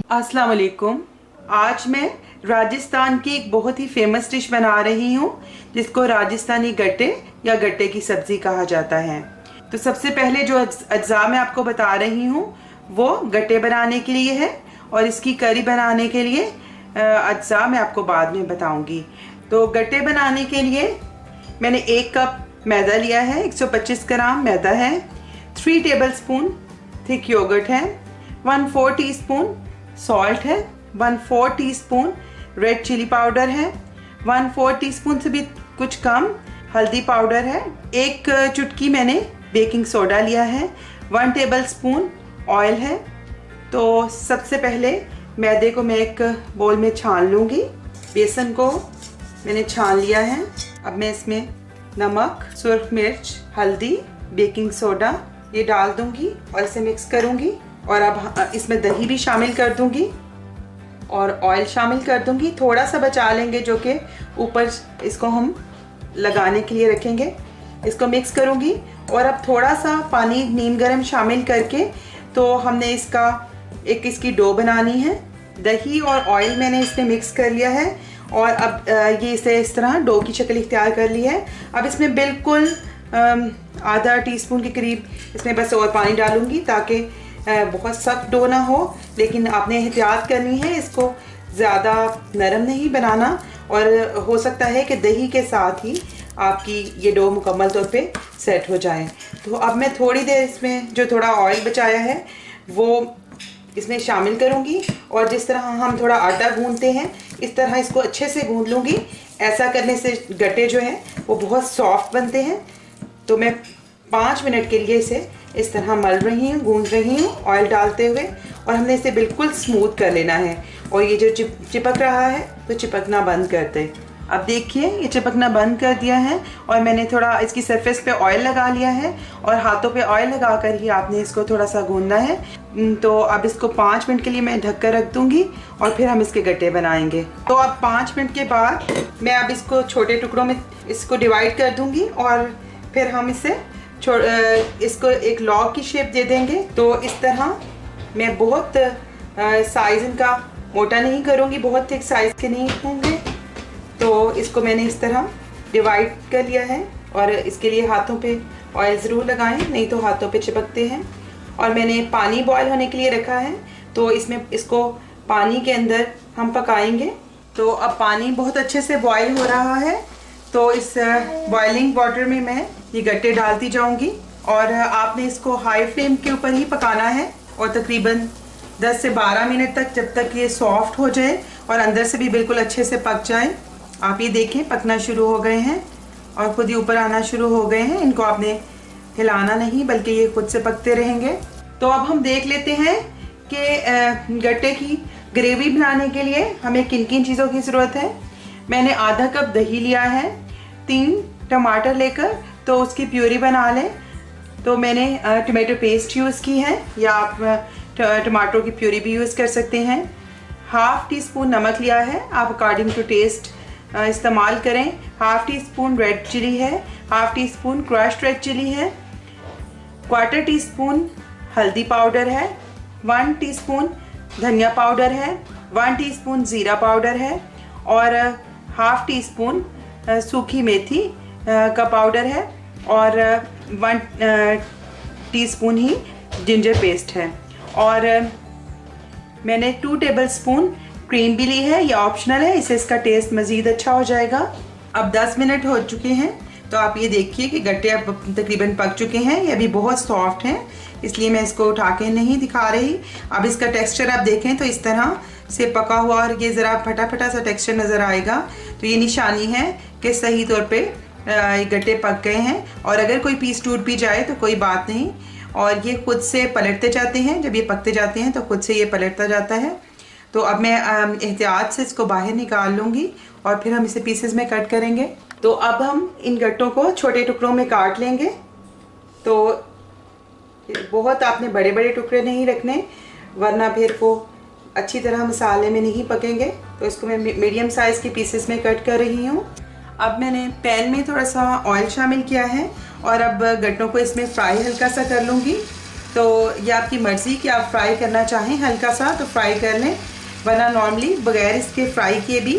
अस्सलाम वालेकुम। आज मैं राजस्थान की एक बहुत ही फेमस डिश बना रही हूँ जिसको राजस्थानी गट्टे या गट्टे की सब्ज़ी कहा जाता है। तो सबसे पहले जो अज्जा मैं आपको बता रही हूँ वो गट्टे बनाने के लिए है और इसकी करी बनाने के लिए अज्जा मैं आपको बाद में बताऊँगी। तो गट्टे बनाने के लिए मैंने 1 कप मैदा लिया है, 125 ग्राम मैदा है, 3 टेबलस्पून थिक योगर्ट है, 1/4 टीस्पून सॉल्ट है, 1/4 टीस्पून रेड चिली पाउडर है, 1/4 टीस्पून से भी कुछ कम हल्दी पाउडर है, 1 चुटकी मैंने बेकिंग सोडा लिया है, 1 टेबलस्पून ऑयल है। तो सबसे पहले मैदे को मैं एक बोल में छान लूँगी। बेसन को मैंने छान लिया है। अब मैं इसमें नमक, सुर्ख मिर्च, हल्दी, बेकिंग सोडा ये डाल दूँगी और इसे मिक्स करूँगी। और अब इसमें दही भी शामिल कर दूंगी और ऑयल शामिल कर दूंगी। थोड़ा सा बचा लेंगे जो कि ऊपर इसको हम लगाने के लिए रखेंगे। इसको मिक्स करूंगी और अब थोड़ा सा पानी नीम गर्म शामिल करके तो हमने इसकी डो बनानी है। दही और ऑयल मैंने इसमें मिक्स कर लिया है और अब ये इसे इस तरह डो की शक्ल इख्तियार कर ली है। अब इसमें बिल्कुल आधा टीस्पून के करीब इसमें बस और पानी डालूंगी ताकि बहुत सख्त डो ना हो, लेकिन आपने एहतियात करनी है, इसको ज़्यादा नरम नहीं बनाना और हो सकता है कि दही के साथ ही आपकी ये डो मुकम्मल तौर पे सेट हो जाए। तो अब मैं थोड़ी देर इसमें जो थोड़ा ऑयल बचाया है वो इसमें शामिल करूँगी और जिस तरह हम थोड़ा आटा गूंदते हैं इस तरह इसको अच्छे से गूंद लूँगी। ऐसा करने से गट्टे जो हैं वो बहुत सॉफ्ट बनते हैं। तो मैं 5 मिनट के लिए इसे इस तरह मल रही हूँ, गूंद रही हूँ ऑयल डालते हुए और हमने इसे बिल्कुल स्मूथ कर लेना है। और ये जो चिपक रहा है तो चिपकना बंद कर दे। अब देखिए ये चिपकना बंद कर दिया है और मैंने थोड़ा इसकी सरफेस पे ऑयल लगा लिया है और हाथों पे ऑयल लगा कर ही आपने इसको थोड़ा सा गूंदना है। तो अब इसको 5 मिनट के लिए मैं ढक कर रख दूँगी और फिर हम इसके गट्टे बनाएंगे। तो अब 5 मिनट के बाद मैं अब इसको छोटे टुकड़ों में इसको डिवाइड कर दूँगी और फिर हम इसको एक लॉग की शेप दे देंगे। तो इस तरह मैं बहुत साइज़ इनका मोटा नहीं करूँगी, बहुत थिक साइज़ के नहीं होंगे। तो इसको मैंने इस तरह डिवाइड कर लिया है और इसके लिए हाथों पे ऑयल ज़रूर लगाएं, नहीं तो हाथों पे चिपकते हैं। और मैंने पानी बॉयल होने के लिए रखा है तो इसको पानी के अंदर हम पकाएंगे। तो अब पानी बहुत अच्छे से बॉयल हो रहा है तो इस बॉइलिंग वाटर में मैं ये गट्टे डालती जाऊंगी और आपने इसको हाई फ्लेम के ऊपर ही पकाना है और तकरीबन 10 से 12 मिनट तक, जब तक ये सॉफ्ट हो जाए और अंदर से भी बिल्कुल अच्छे से पक जाए। आप ये देखें पकना शुरू हो गए हैं और खुद ही ऊपर आना शुरू हो गए हैं। इनको आपने हिलाना नहीं बल्कि ये खुद से पकते रहेंगे। तो अब हम देख लेते हैं कि गट्टे की ग्रेवी बनाने के लिए हमें किन किन चीज़ों की ज़रूरत है। मैंने आधा कप दही लिया है, 3 टमाटर लेकर तो उसकी प्यूरी बना लें। तो मैंने टमाटो पेस्ट यूज़ की है या आप टमाटरों की प्यूरी भी यूज़ कर सकते हैं। 1/2 टीस्पून नमक लिया है, आप अकॉर्डिंग टू टेस्ट इस्तेमाल करें। 1/2 टीस्पून रेड चिली है, 1/2 टीस्पून क्रश्ड रेड चिली है, 1/4 टीस्पून हल्दी पाउडर है, 1 टीस्पून धनिया पाउडर है, 1 टीस्पून ज़ीरा पाउडर है और 1/2 टीस्पून सूखी मेथी का पाउडर है और 1 टीस्पून ही जिंजर पेस्ट है। और मैंने 2 टेबलस्पून क्रीम भी ली है, ये ऑप्शनल है, इससे इसका टेस्ट मज़ीद अच्छा हो जाएगा। अब 10 मिनट हो चुके हैं तो आप ये देखिए कि गट्टे अब तकरीबन पक चुके हैं। ये अभी बहुत सॉफ्ट हैं इसलिए मैं इसको उठा के नहीं दिखा रही। अब इसका टेक्सचर आप देखें तो इस तरह से पका हुआ और ये ज़रा फटा फटा सा टेक्सचर नज़र आएगा। तो ये निशानी है कि सही तौर पे ये गट्टे पक गए हैं। और अगर कोई पीस टूट भी जाए तो कोई बात नहीं, और ये खुद से पलटते जाते हैं। जब ये पकते जाते हैं तो खुद से ये पलटता जाता है। तो अब मैं एहतियात से इसको बाहर निकाल लूँगी और फिर हम इसे पीसेस में कट करेंगे। तो अब हम इन गट्टों को छोटे टुकड़ों में काट लेंगे। तो बहुत आपने बड़े बड़े टुकड़े नहीं रखने वरना फिर वो अच्छी तरह मसाले में नहीं पकेंगे। तो इसको मैं मीडियम साइज़ के पीसेस में कट कर रही हूँ। अब मैंने पैन में थोड़ा सा ऑयल शामिल किया है और अब गट्टों को इसमें फ्राई हल्का सा कर लूँगी। तो ये आपकी मर्ज़ी कि आप फ्राई करना चाहें हल्का सा तो फ्राई कर लें, वरना नॉर्मली बगैर इसके फ्राई किए भी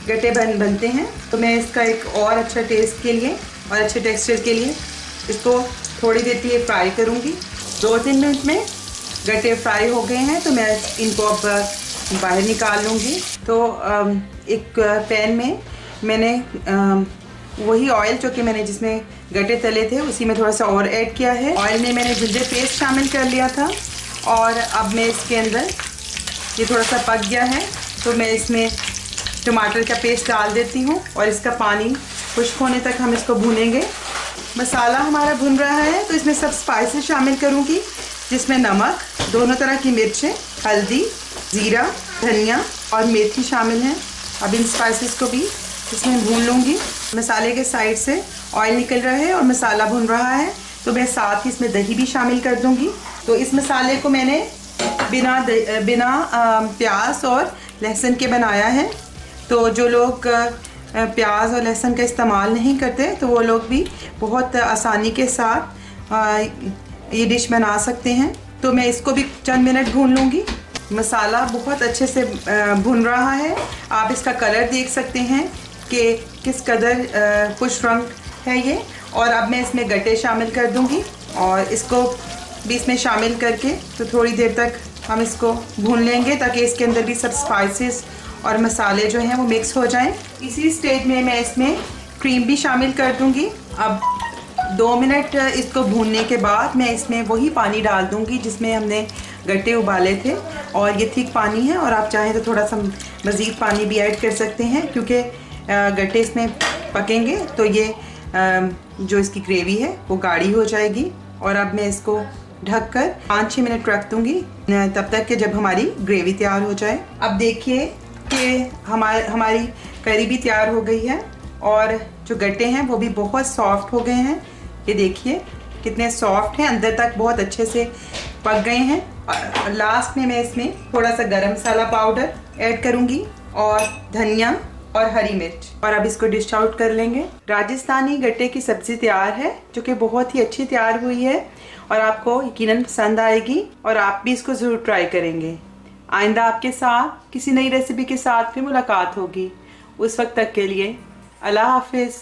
गट्टे बनते हैं। तो मैं इसका एक और अच्छा टेस्ट के लिए और अच्छे टेक्सचर के लिए इसको थोड़ी देर के लिए फ्राई करूँगी। 2-3 मिनट में गट्टे फ्राई हो गए हैं तो मैं इनको अब बाहर निकाल लूँगी। तो एक पैन में मैंने वही ऑयल जो कि मैंने जिसमें गट्टे तले थे उसी में थोड़ा सा और ऐड किया है। ऑयल में मैंने जिंजर पेस्ट शामिल कर लिया था और अब मैं इसके अंदर ये थोड़ा सा पक गया है तो मैं इसमें टमाटर का पेस्ट डाल देती हूँ और इसका पानी खुश्क होने तक हम इसको भूनेंगे। मसाला हमारा भुन रहा है तो इसमें सब स्पाइसेस शामिल करूँगी, जिसमें नमक, दोनों तरह की मिर्चें, हल्दी, ज़ीरा, धनिया और मेथी शामिल हैं। अब इन स्पाइसेस को भी इसमें भून लूँगी। मसाले के साइड से ऑयल निकल रहा है और मसाला भुन रहा है तो मैं साथ ही इसमें दही भी शामिल कर दूँगी। तो इस मसाले को मैंने बिना प्याज और लहसुन के बनाया है। तो जो लोग प्याज और लहसुन का इस्तेमाल नहीं करते तो वो लोग भी बहुत आसानी के साथ ये डिश बना सकते हैं। तो मैं इसको भी चंद मिनट भून लूँगी। मसाला बहुत अच्छे से भुन रहा है, आप इसका कलर देख सकते हैं कि किस कदर खुश रंग है ये। और अब मैं इसमें गट्टे शामिल कर दूँगी और इसको भी इसमें शामिल करके तो थोड़ी देर तक हम इसको भून लेंगे ताकि इसके अंदर भी सब स्पाइसेस और मसाले जो हैं वो मिक्स हो जाएं। इसी स्टेज में मैं इसमें क्रीम भी शामिल कर दूँगी। अब 2 मिनट इसको भूनने के बाद मैं इसमें वही पानी डाल दूँगी जिसमें हमने गट्टे उबाले थे और ये थिक पानी है और आप चाहें तो थोड़ा सा मज़ीद पानी भी ऐड कर सकते हैं क्योंकि गट्टे इसमें पकेंगे तो ये जो इसकी ग्रेवी है वो गाढ़ी हो जाएगी। और अब मैं इसको ढककर 5-6 मिनट रख दूँगी तब तक कि जब हमारी ग्रेवी तैयार हो जाए। अब देखिए कि हमारी करी भी तैयार हो गई है और जो गट्टे हैं वो भी बहुत सॉफ्ट हो गए हैं। ये देखिए कितने सॉफ्ट हैं, अंदर तक बहुत अच्छे से पक गए हैं। और लास्ट में मैं इसमें थोड़ा सा गरम मसाला पाउडर ऐड करूँगी और धनिया और हरी मिर्च, और अब इसको डिश आउट कर लेंगे। राजस्थानी गट्टे की सब्ज़ी तैयार है जो कि बहुत ही अच्छी तैयार हुई है और आपको यकीनन पसंद आएगी और आप भी इसको ज़रूर ट्राई करेंगे। आइंदा आपके साथ किसी नई रेसिपी के साथ फिर मुलाकात होगी। उस वक्त तक के लिए अल्लाह हाफिज़।